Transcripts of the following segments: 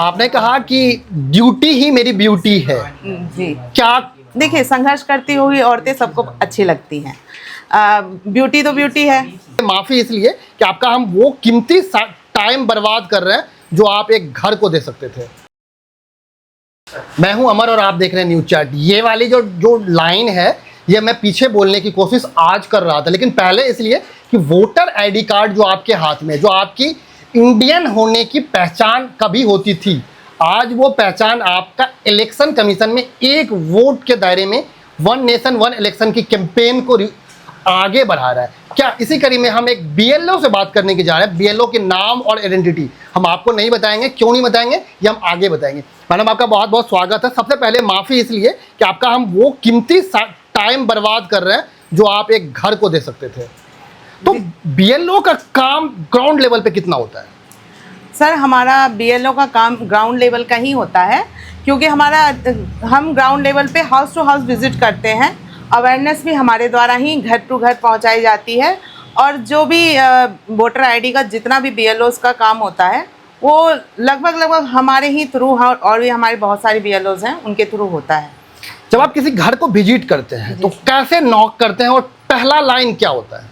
आपने कहा कि ड्यूटी ही मेरी ब्यूटी है। जी, क्या? देखिए, संघर्ष करती हुई औरतें सबको अच्छी लगती हैं। ब्यूटी तो ब्यूटी है। माफी इसलिए कि आपका हम वो कीमती टाइम बर्बाद कर रहे हैं जो आप एक घर को दे सकते थे। मैं हूं अमर और आप देख रहे हैं न्यूज़ चैट। ये वाली जो लाइन है ये मैं पीछे बोलने की कोशिश आज कर रहा था, लेकिन पहले इसलिए कि वोटर आईडी कार्ड जो आपके हाथ में, जो आपकी इंडियन होने की पहचान कभी होती थी, आज वो पहचान आपका इलेक्शन कमीशन में एक वोट के दायरे में वन नेशन वन इलेक्शन की कैंपेन को आगे बढ़ा रहा है। क्या इसी कड़ी में हम एक बीएलओ से बात करने की जा रहे हैं। बीएलओ के नाम और आइडेंटिटी हम आपको नहीं बताएंगे, क्यों नहीं बताएंगे ये हम आगे बताएंगे। मैडम, आपका बहुत बहुत स्वागत है। सबसे पहले माफ़ी इसलिए कि आपका हम वो कीमती टाइम बर्बाद कर रहे हैं जो आप एक घर को दे सकते थे। तो बीएलओ का काम ग्राउंड लेवल पे कितना होता है? सर, हमारा बीएलओ का काम ग्राउंड लेवल का ही होता है, क्योंकि हम ग्राउंड लेवल पे हाउस टू हाउस विजिट करते हैं। अवेयरनेस भी हमारे द्वारा ही घर टू घर पहुंचाई जाती है, और जो भी वोटर आईडी का जितना भी बीएलओस का काम होता है वो लगभग हमारे ही थ्रू, और भी हमारे बहुत सारे बीएलओस हैं, उनके थ्रू होता है। जब आप किसी घर को विजिट करते हैं तो कैसे नॉक करते हैं और पहला लाइन क्या होता है?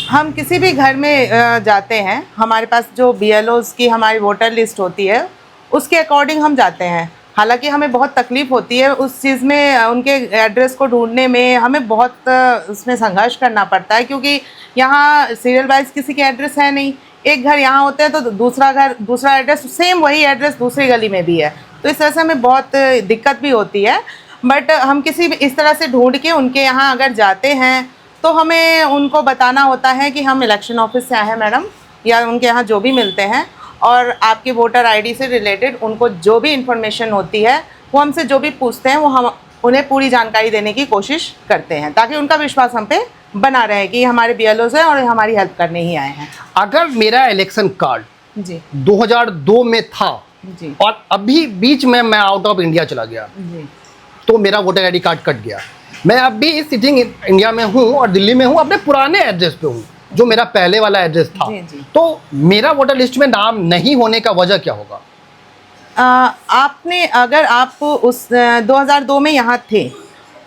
हम किसी भी घर में जाते हैं, हमारे पास जो बीएलओस की हमारी वोटर लिस्ट होती है उसके अकॉर्डिंग हम जाते हैं। हालांकि हमें बहुत तकलीफ़ होती है उस चीज़ में, उनके एड्रेस को ढूंढने में हमें बहुत उसमें संघर्ष करना पड़ता है, क्योंकि यहाँ सीरियल वाइज किसी के एड्रेस है नहीं। एक घर यहाँ होते हैं तो दूसरा एड्रेस, सेम वही एड्रेस दूसरी गली में भी है, तो इस तरह से हमें बहुत दिक्कत भी होती है। बट हम किसी भी इस तरह से ढूंढ के उनके यहाँ अगर जाते हैं तो हमें उनको बताना होता है कि हम इलेक्शन ऑफिस से आए हैं मैडम, या उनके यहाँ जो भी मिलते हैं, और आपकी वोटर आईडी से रिलेटेड उनको जो भी इंफॉर्मेशन होती है वो हमसे जो भी पूछते हैं वो हम उन्हें पूरी जानकारी देने की कोशिश करते हैं, ताकि उनका विश्वास हम पे बना रहे कि हमारे बीएलओस हैं और हमारी हेल्प करने ही आए हैं। अगर मेरा इलेक्शन कार्ड जी 2002 में था जी और अभी बीच में मैं आउट ऑफ इंडिया चला गया जी, तो मेरा वोटर आईडी कार्ड कट गया, मैं अब भी सिटिंग इंडिया में हूँ और दिल्ली में हूँ, अपने पुराने एड्रेस पे हूँ जो मेरा पहले वाला एड्रेस था, तो मेरा वोटर लिस्ट में नाम नहीं होने का वजह क्या होगा? अगर आप उस 2002 में यहाँ थे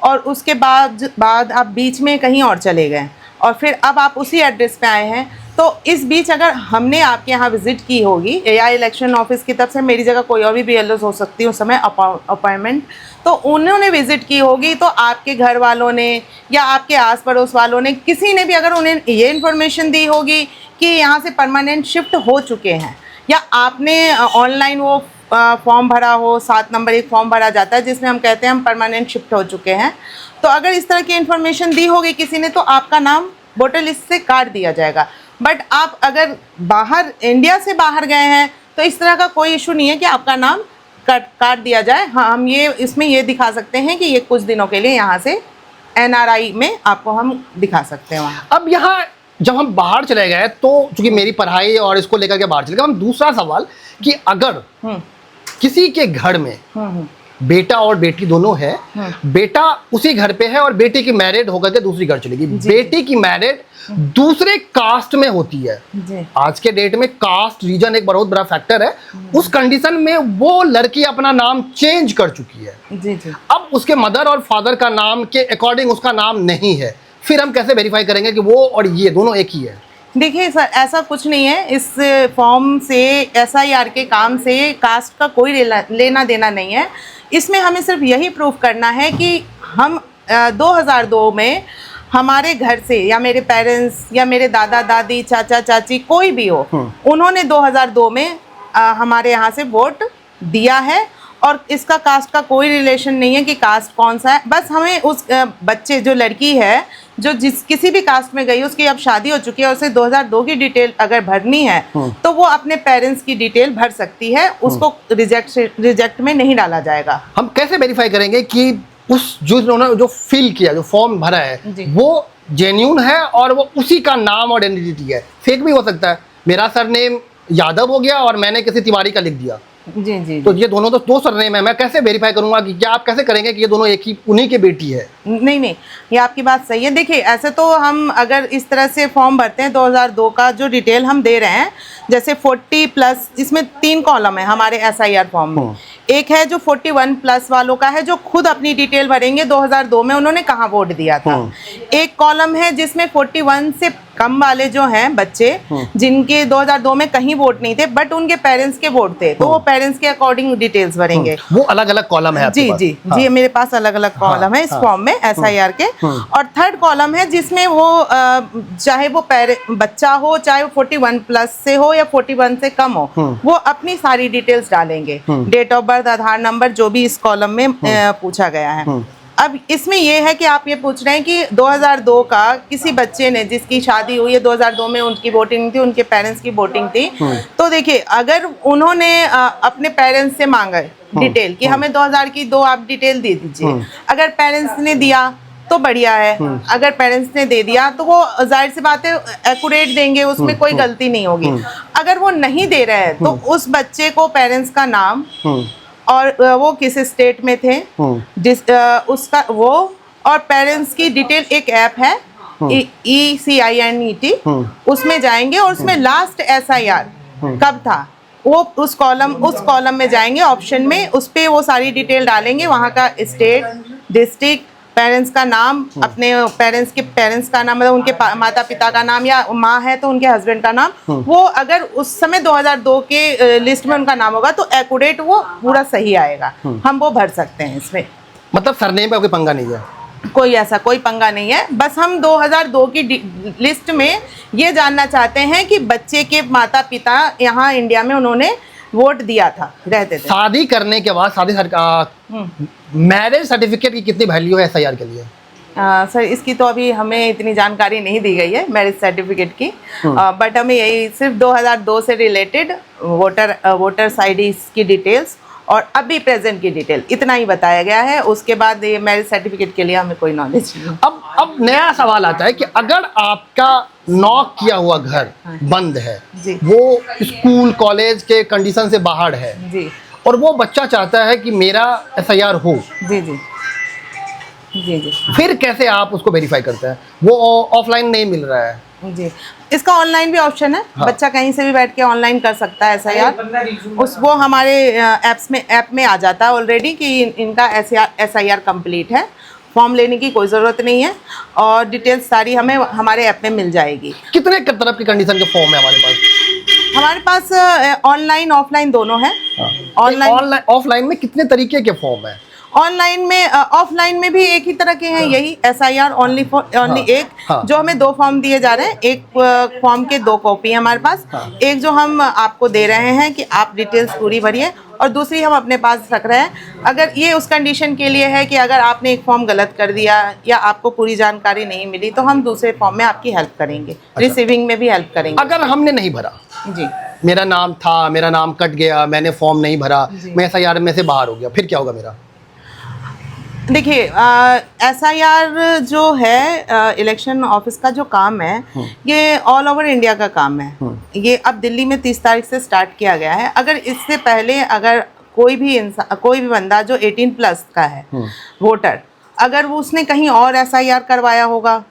और उसके बाद आप बीच में कहीं और चले गए और फिर अब आप उसी एड्रेस पे आए हैं, तो इस बीच अगर हमने आपके यहाँ विज़िट की होगी या इलेक्शन ऑफिस की तरफ से, मेरी जगह कोई और भी बीएलओ हो सकती है उस समय अपॉइंटमेंट, तो उन्होंने विज़िट की होगी, तो आपके घर वालों ने या आपके आस पड़ोस वालों ने, किसी ने भी अगर उन्हें ये इन्फॉर्मेशन दी होगी कि यहाँ से परमानेंट शिफ्ट हो चुके हैं, या आपने ऑनलाइन वो फॉर्म भरा हो, 7 नंबर एक फॉर्म भरा जाता है जिसमें हम कहते हैं हम परमानेंट शिफ्ट हो चुके हैं, तो अगर इस तरह की इन्फॉर्मेशन दी होगी किसी ने तो आपका नाम वोटर लिस्ट से काट दिया जाएगा। बट आप अगर बाहर, इंडिया से बाहर गए हैं तो इस तरह का कोई इशू नहीं है कि आपका नाम काट दिया जाए। हाँ, हम इसमें ये दिखा सकते हैं कि ये कुछ दिनों के लिए यहाँ से एनआरआई में आपको हम दिखा सकते हैं वहाँ। अब यहाँ जब हम बाहर चले गए तो चूंकि मेरी पढ़ाई और इसको लेकर के बाहर चले गए, हम दूसरा सवाल कि अगर किसी के घर में बेटा और बेटी दोनों है, बेटा उसी घर पे है और बेटी की मैरिड होकर के दूसरी घर चलेगी, बेटी की मैरिड दूसरे कास्ट में होती है। आज के डेट में कास्ट रीजन एक बहुत बड़ा फैक्टर है। उस कंडीशन में वो लड़की अपना नाम चेंज कर चुकी है, अब उसके मदर और फादर का नाम के अकॉर्डिंग उसका नाम नहीं है, फिर हम कैसे वेरीफाई करेंगे कि वो और ये दोनों एक ही है? देखिए सर, ऐसा कुछ नहीं है। इस फॉर्म से, एसआईआर के काम से कास्ट का कोई लेना देना नहीं है। इसमें हमें सिर्फ यही प्रूफ करना है कि हम 2002 में हमारे घर से, या मेरे पेरेंट्स या मेरे दादा दादी, चाचा चाची, कोई भी हो, उन्होंने 2002 में हमारे यहाँ से वोट दिया है, और इसका कास्ट का कोई रिलेशन नहीं है कि कास्ट कौन सा है। बस हमें उस बच्चे, जो लड़की है जो किसी भी कास्ट में गई, उसकी अब शादी हो चुकी है और उसे 2002 की डिटेल अगर भरनी है तो वो अपने पेरेंट्स की डिटेल भर सकती है, उसको रिजेक्ट में नहीं डाला जाएगा। हम कैसे वेरीफाई करेंगे कि उस जो फिल किया, जो फॉर्म भरा है वो जेन्यून है और वो उसी का नाम और आइडेंटिटी है? फेक भी हो सकता है, मेरा सरनेम यादव हो गया और मैंने किसी तिवारी का लिख दिया। जी जी तो ये दोनों तो दो सरनेम है, मैं कैसे वेरीफाई करूंगा कि क्या आप कैसे करेंगे कि ये दोनों एक ही उन्हीं की बेटी है? नहीं नहीं, ये आपकी बात सही है। देखिए ऐसे तो हम अगर इस तरह से फॉर्म भरते हैं 2002 का जो डिटेल हम दे रहे हैं, जैसे 40 प्लस, इसमें 3 कॉलम है हमारे SIR फॉर्म में। एक है जो 41 प्लस वालों का है, जो खुद अपनी डिटेल भरेंगे 2002 में उन्होंने कहाँ वोट दिया था। एक कॉलम है जिसमें 41 से कम वाले जो हैं बच्चे, जिनके 2002 में कहीं वोट नहीं थे बट उनके पेरेंट्स के वोट थे, तो वो पेरेंट्स के अकॉर्डिंग डिटेल्स भरेंगे। वो अलग अलग कॉलम है आपके जी पास? जी हाँ। जी, मेरे पास अलग अलग कॉलम है इस फॉर्म में SIR के। और थर्ड कॉलम है जिसमें वो चाहे वो बच्चा हो, चाहे वो 41 प्लस से हो या 41 से कम हो, वो अपनी सारी डिटेल्स डालेंगे, date of birth, Aadhaar number, जो भी इस कॉलम में पूछा गया है। अब इसमें ये है कि आप ये पूछ रहे हैं कि 2002 का किसी बच्चे ने जिसकी शादी हुई है 2002 में, उनकी वोटिंग नहीं थी, उनके पेरेंट्स की वोटिंग थी, तो देखिए अगर उन्होंने अपने पेरेंट्स से मांगा डिटेल कि हमें 2000 की 2 आप डिटेल दे दीजिए, अगर पेरेंट्स ने दिया तो बढ़िया है, अगर पेरेंट्स ने दे दिया तो वो जाहिर सी बात है एक्यूरेट देंगे, उसमें कोई गलती नहीं होगी। अगर वो नहीं दे रहे हैं तो उस बच्चे को पेरेंट्स का नाम और वो किस स्टेट में थे, जिस उसका वो, और पेरेंट्स की डिटेल, एक ऐप है ECINET, उसमें जाएंगे और उसमें लास्ट SIR कब था वो उस कॉलम में जाएंगे, ऑप्शन में उस पे वो सारी डिटेल डालेंगे, वहाँ का स्टेट, डिस्ट्रिक्ट, पेरेंट्स का नाम, अपने पेरेंट्स का नाम, मतलब उनके माता पिता का नाम, या माँ है तो उनके हस्बैंड का नाम, वो अगर उस समय 2002 के लिस्ट में उनका नाम होगा तो एक्यूरेट वो पूरा सही आएगा, हम वो भर सकते हैं इसमें। मतलब सरनेम पे कोई पंगा नहीं है? कोई ऐसा कोई पंगा नहीं है, बस हम 2002 की लिस्ट में ये जानना चाहते हैं कि बच्चे के माता पिता यहाँ इंडिया में उन्होंने वोट दिया था, रहते थे। शादी करने के बाद मैरिज सर्टिफिकेट की कितनी वैल्यू है SIR के लिए? सर इसकी तो अभी हमें इतनी जानकारी नहीं दी गई है मैरिज सर्टिफिकेट की, बट हमें यही सिर्फ 2002 से रिलेटेड वोटर्स ID की डिटेल्स और अभी प्रेजेंट की डिटेल, इतना ही बताया गया है। उसके बाद ये मैरिज सर्टिफिकेट के लिए हमें कोई नॉलेज नहीं। अब नया सवाल आता है कि अगर आपका नॉक किया हुआ घर बंद है जी, वो स्कूल कॉलेज के कंडीशन से बाहर है जी, और और वो बच्चा चाहता है कि मेरा SIR हो, जी जी जी जी, फिर कैसे आप उसको वेरीफाई करते हैं? वो ऑफलाइन नहीं मिल रहा है। जी, इसका ऑनलाइन भी ऑप्शन है। हाँ। बच्चा कहीं से भी बैठ के ऑनलाइन कर सकता है SIR। वो हमारे ऐप में आ जाता है ऑलरेडी कि इनका SIR कंप्लीट है, फॉर्म लेने की कोई ज़रूरत नहीं है और डिटेल्स सारी हमें हमारे ऐप में मिल जाएगी। कितने तरफ की कंडीशन के फॉर्म है हमारे पास? हमारे पास ऑनलाइन ऑफलाइन दोनों है। ऑनलाइन ऑफलाइन में कितने तरीके के फॉर्म है? ऑनलाइन में ऑफलाइन में भी एक ही तरह के हैं, यही SIR ओनली एक, जो हमें 2 फॉर्म दिए जा रहे हैं, एक फॉर्म के 2 कॉपी है हमारे पास, एक जो हम आपको दे रहे हैं कि आप डिटेल्स पूरी भरिए, और दूसरी हम अपने पास रख रहे हैं। अगर ये उस कंडीशन के लिए है कि अगर आपने एक फॉर्म गलत कर दिया या आपको पूरी जानकारी नहीं मिली तो हम दूसरे फॉर्म में आपकी हेल्प करेंगे, रिसीविंग में भी हेल्प करेंगे। अगर हमने नहीं भरा, जी, मेरा नाम था, मेरा नाम कट गया, मैंने फॉर्म नहीं भरा, मैं SIR में से बाहर हो गया, फिर क्या होगा मेरा? देखिए SIR जो है इलेक्शन ऑफिस का जो काम है, ये ऑल ओवर इंडिया का काम है। ये अब दिल्ली में 30 तारीख से स्टार्ट किया गया है। अगर इससे पहले अगर कोई भी बंदा जो 18 प्लस का है वोटर, अगर वो उसने कहीं और SIR करवाया होगा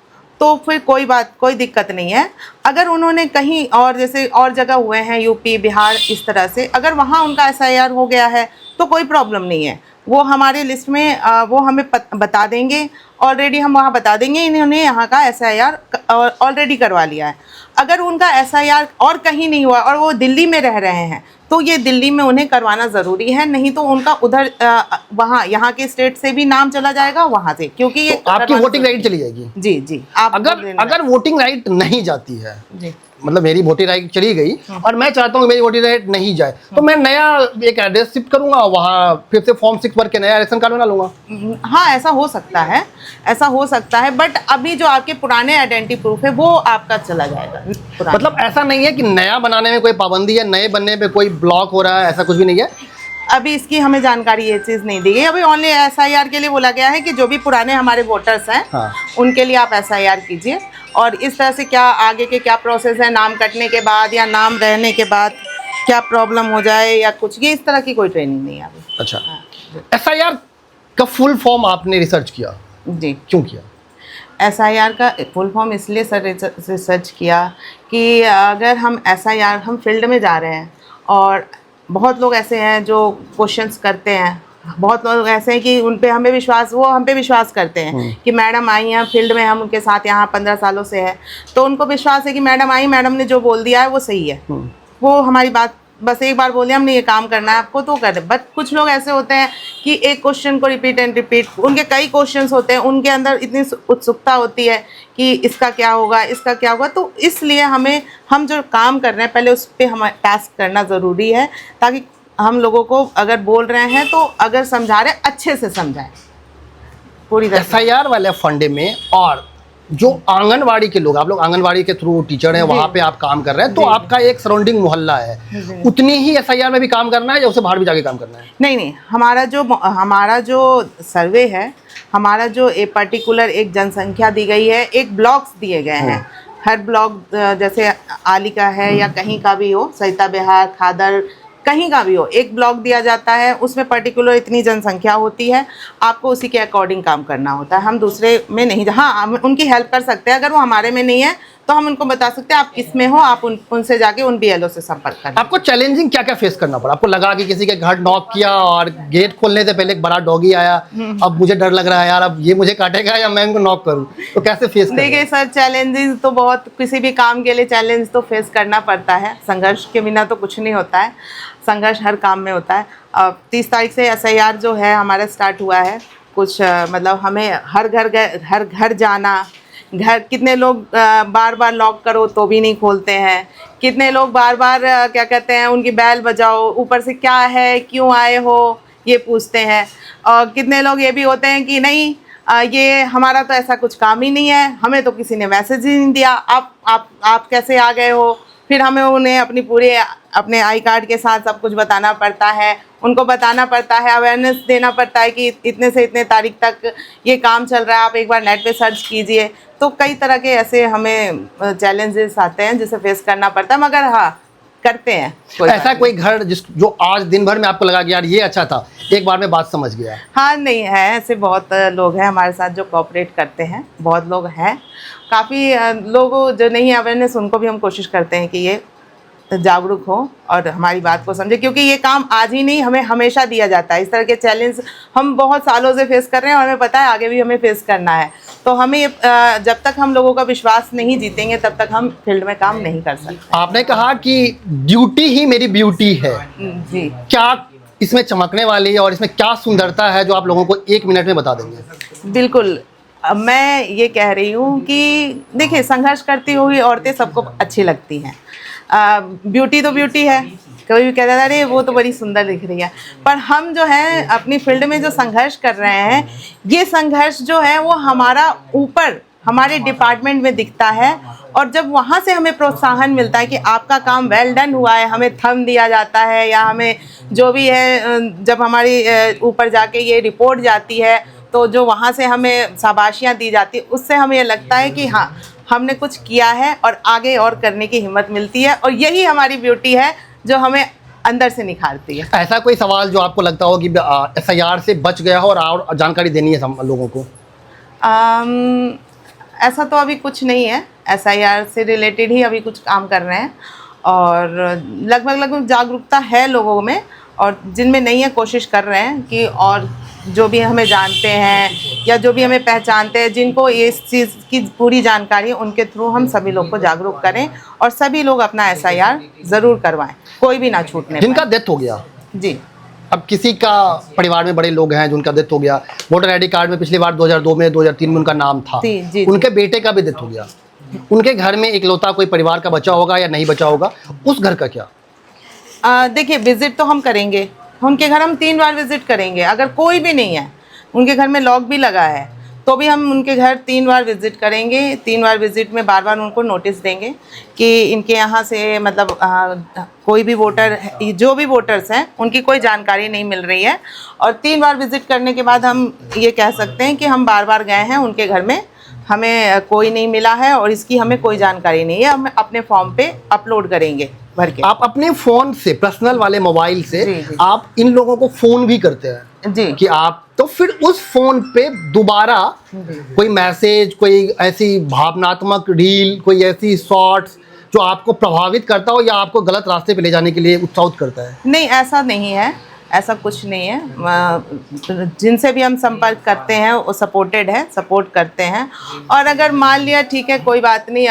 तो फिर कोई दिक्कत नहीं है। अगर उन्होंने कहीं और, जैसे और जगह हुए हैं यूपी बिहार इस तरह से, अगर वहाँ उनका SIR हो गया है तो कोई प्रॉब्लम नहीं है, वो हमारे लिस्ट में वो हमें बता देंगे, ऑलरेडी हम वहाँ बता देंगे इन्होंने यहाँ का SIR ऑलरेडी करवा लिया है। अगर उनका SIR और कहीं नहीं हुआ और वो दिल्ली में रह रहे हैं तो ये दिल्ली में उन्हें करवाना ज़रूरी है, नहीं तो उनका उधर वहाँ यहाँ के स्टेट से भी नाम चला जाएगा वहाँ से, क्योंकि ये तो आपकी वोटिंग राइट चली जाएगी। जी जी, आप अगर वोटिंग राइट नहीं जाती है जी, मतलब मेरी वोटिंग राइट चली गई और मैं चाहता हूँ कि मेरी वोटिंग राइट नहीं जाए, तो मैं नया एक एड्रेस शिफ्ट करूंगा, वहाँ फिर से फॉर्म 6 भर के नया रेशन कार्ड बना लूंगा। हाँ ऐसा हो सकता है, बट अभी जो आपके पुराने आइडेंटिटी प्रूफ है वो आपका चला जाएगा। मतलब ऐसा नहीं है कि नया बनाने में कोई पाबंदी है, नए बनने पे कोई ब्लॉक हो रहा है, ऐसा कुछ भी नहीं है? अभी इसकी हमें जानकारी ये चीज़ नहीं दी गई। अभी ओनली SIR के लिए बोला गया है कि जो भी पुराने हमारे वोटर्स हैं उनके लिए आप SIR कीजिए, और इस तरह से क्या आगे के क्या प्रोसेस है नाम कटने के बाद या नाम रहने के बाद, क्या प्रॉब्लम हो जाए या कुछ, ये इस तरह की कोई ट्रेनिंग नहीं है अभी। अच्छा, एसआईआर का फुल फॉर्म आपने रिसर्च किया, जी, क्यों किया? एसआईआर का फुल फॉर्म इसलिए सर रिसर्च किया कि अगर हम एसआईआर, हम फील्ड में जा रहे हैं और बहुत लोग ऐसे हैं जो क्वेश्चंस करते हैं, बहुत लोग ऐसे हैं कि उन पे हमें विश्वास, वो हम पे विश्वास करते हैं कि मैडम आई हैं फील्ड में, हम उनके साथ यहाँ 15 सालों से है, तो उनको विश्वास है कि मैडम आई, मैडम ने जो बोल दिया है वो सही है, वो हमारी बात बस एक बार बोले हमने ये काम करना है आपको तो कर दे। बट कुछ लोग ऐसे होते हैं कि एक क्वेश्चन को रिपीट एंड रिपीट, उनके कई क्वेश्चंस होते हैं, उनके अंदर इतनी उत्सुकता होती है कि इसका क्या होगा, इसका क्या होगा, तो इसलिए हम जो काम कर रहे हैं पहले उस पर हमें टास्क करना ज़रूरी है, ताकि हम लोगों को अगर बोल रहे हैं तो अगर समझा रहे हैं अच्छे से समझाएं पूरी तरह। एसआईआर वाले फंडे में और जो आंगनवाड़ी के लोग, आप लोग आंगनवाड़ी के थ्रू टीचर हैं, वहाँ पे आप काम कर रहे हैं, तो आपका एक सराउंडिंग मोहल्ला है, उतनी ही एसआईआर में भी काम करना है या उससे बाहर भी जाके काम करना है? नहीं, हमारा जो सर्वे है, हमारा जो एक पर्टिकुलर एक जनसंख्या दी गई है, एक ब्लॉक्स दिए गए हैं, हर ब्लॉक जैसे आली का है या कहीं का भी हो, सरिता बिहार, खादर, कहीं का भी हो, एक ब्लॉक दिया जाता है, उसमें पर्टिकुलर इतनी जनसंख्या होती है, आपको उसी के अकॉर्डिंग काम करना होता है। हम दूसरे में नहीं, हाँ हम उनकी हेल्प कर सकते हैं, अगर वो हमारे में नहीं है तो हम उनको बता सकते हैं आप किस में हो, आप उनसे जाके उन बीएलओ से संपर्क करें। आपको चैलेंजिंग क्या क्या फेस करना पड़ा? आपको लगा कि किसी के घर नॉक किया और गेट खोलने से पहले एक बड़ा डॉगी आया, अब मुझे डर लग रहा है यार, अब ये मुझे काटेगा या मैं इनको नॉक करूं, तो कैसे फेस करें? देखिए सर, चैलेंजेस तो बहुत, किसी भी काम के लिए चैलेंज तो फेस करना पड़ता है, संघर्ष के बिना तो कुछ नहीं होता है, संघर्ष हर काम में होता है। 30 तारीख से एसआईआर जो है हमारा स्टार्ट हुआ है, कुछ मतलब हमें हर घर जाना, घर कितने लोग बार बार लॉक करो तो भी नहीं खोलते हैं, कितने लोग बार बार क्या कहते हैं उनकी बैल बजाओ, ऊपर से क्या है, क्यों आए हो, ये पूछते हैं, और कितने लोग ये भी होते हैं कि नहीं ये हमारा तो ऐसा कुछ काम ही नहीं है, हमें तो किसी ने मैसेज ही नहीं दिया, आप कैसे आ गए हो। फिर हमें उन्हें अपने आई कार्ड के साथ सब कुछ बताना पड़ता है, उनको बताना पड़ता है, अवेयरनेस देना पड़ता है कि इतने से इतने तारीख तक ये काम चल रहा है, आप एक बार नेट पे सर्च कीजिए। तो कई तरह के ऐसे हमें चैलेंजेस आते हैं जिसे फेस करना पड़ता है, मगर हाँ करते हैं। ऐसा कोई घर जो आज दिन भर में आपको लगा कि यार ये अच्छा था, एक बार में बात समझ गया? हाँ, नहीं है, ऐसे बहुत लोग हैं हमारे साथ जो कोऑपरेट करते हैं, बहुत लोग हैं, काफ़ी लोगों जो नहीं है अवेयरनेस, उनको भी हम कोशिश करते हैं कि ये जागरूक हो और हमारी बात को समझे, क्योंकि ये काम आज ही नहीं, हमें हमेशा दिया जाता है। इस तरह के चैलेंज हम बहुत सालों से फेस कर रहे हैं और हमें पता है आगे भी हमें फेस करना है। तो हमें जब तक हम लोगों का विश्वास नहीं जीतेंगे तब तक हम फील्ड में काम नहीं कर सकते। आपने कहा कि ड्यूटी ही मेरी ब्यूटी है, जी, क्या इसमें चमकने वाली है और इसमें क्या सुंदरता है जो आप लोगों को 1 मिनट में बता देंगे? बिल्कुल, मैं ये कह रही हूँ कि देखिए, संघर्ष करती हुई औरतें सबको अच्छी लगती हैं, ब्यूटी तो ब्यूटी है, कोई भी कहता है अरे वो तो बड़ी सुंदर दिख रही है, पर हम जो है अपनी फील्ड में जो संघर्ष कर रहे हैं, ये संघर्ष जो है वो हमारा ऊपर हमारे डिपार्टमेंट में दिखता है, और जब वहाँ से हमें प्रोत्साहन मिलता है कि आपका काम वेल डन हुआ है, हमें थंब दिया जाता है या हमें जो भी है, जब हमारी ऊपर जाके ये रिपोर्ट जाती है तो जो वहाँ से हमें शाबाशियाँ दी जाती है, उससे हमें ये लगता है कि हाँ हमने कुछ किया है और आगे और करने की हिम्मत मिलती है, और यही हमारी ब्यूटी है जो हमें अंदर से निखारती है। ऐसा कोई सवाल जो आपको लगता हो कि एसआईआर से बच गया हो और जानकारी देनी है लोगों को? ऐसा तो अभी कुछ नहीं है, एसआईआर से रिलेटेड ही अभी कुछ काम कर रहे हैं, और लगभग जागरूकता है लोगों में, और जिनमें नहीं है कोशिश कर रहे हैं कि और जो भी हमें जानते हैं या जो भी हमें पहचानते हैं, जिनको इस चीज़ की पूरी जानकारी है, उनके थ्रू हम सभी लोग को जागरूक करें और सभी लोग अपना एसआईआर ज़रूर करवाएं, कोई भी ना छूटने। जिनका डेथ हो गया, जी, अब किसी का परिवार में बड़े लोग हैं जिनका डेथ हो गया, वोटर आईडी कार्ड में पिछली बार 2002 में 2003 में उनका नाम था, जी, उनके बेटे का भी डेथ हो गया, उनके घर में इकलौता कोई परिवार का बचा होगा या नहीं बचा होगा, उस घर का क्या? देखिए, विज़िट तो हम करेंगे, उनके घर हम 3 बार विज़िट करेंगे, अगर कोई भी नहीं है, उनके घर में लॉक भी लगा है तो भी हम उनके घर 3 बार विज़िट करेंगे। 3 बार विज़िट में बार उनको नोटिस देंगे कि इनके यहाँ से मतलब कोई भी वोटर, जो भी वोटर्स हैं उनकी कोई जानकारी नहीं मिल रही है, और 3 बार विज़िट करने के बाद हम ये कह सकते हैं कि हम बार गए हैं उनके घर में, हमें कोई नहीं मिला है और इसकी हमें कोई जानकारी नहीं है। हम अपने फॉर्म पे अपलोड करेंगे भर के। आप अपने फोन से, पर्सनल वाले मोबाइल से जी, जी। आप इन लोगों को फोन भी करते हैं जी कि आप, तो फिर उस फोन पे दोबारा कोई मैसेज, कोई ऐसी भावनात्मक रील, कोई ऐसी शॉर्ट्स जो आपको प्रभावित करता हो या आपको गलत रास्ते पे ले जाने के लिए उत्साहित करता है? नहीं, ऐसा नहीं है, ऐसा कुछ नहीं है। जिनसे भी हम संपर्क करते हैं वो सपोर्टेड है, सपोर्ट करते हैं। और अगर मान लिया ठीक है कोई बात नहीं,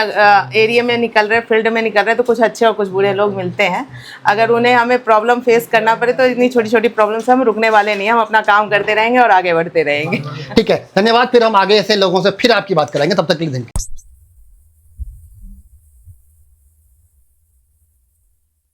एरिया में निकल रहे, फील्ड में निकल रहे तो कुछ अच्छे और कुछ बुरे लोग मिलते हैं। अगर उन्हें हमें प्रॉब्लम फेस करना पड़े तो इतनी छोटी छोटी प्रॉब्लम से हम रुकने वाले नहीं हैं। हम अपना काम करते रहेंगे और आगे बढ़ते रहेंगे। ठीक है, धन्यवाद। फिर हम आगे ऐसे लोगों से फिर आपकी बात कराएंगे, तब तक के लिए धन्यवाद।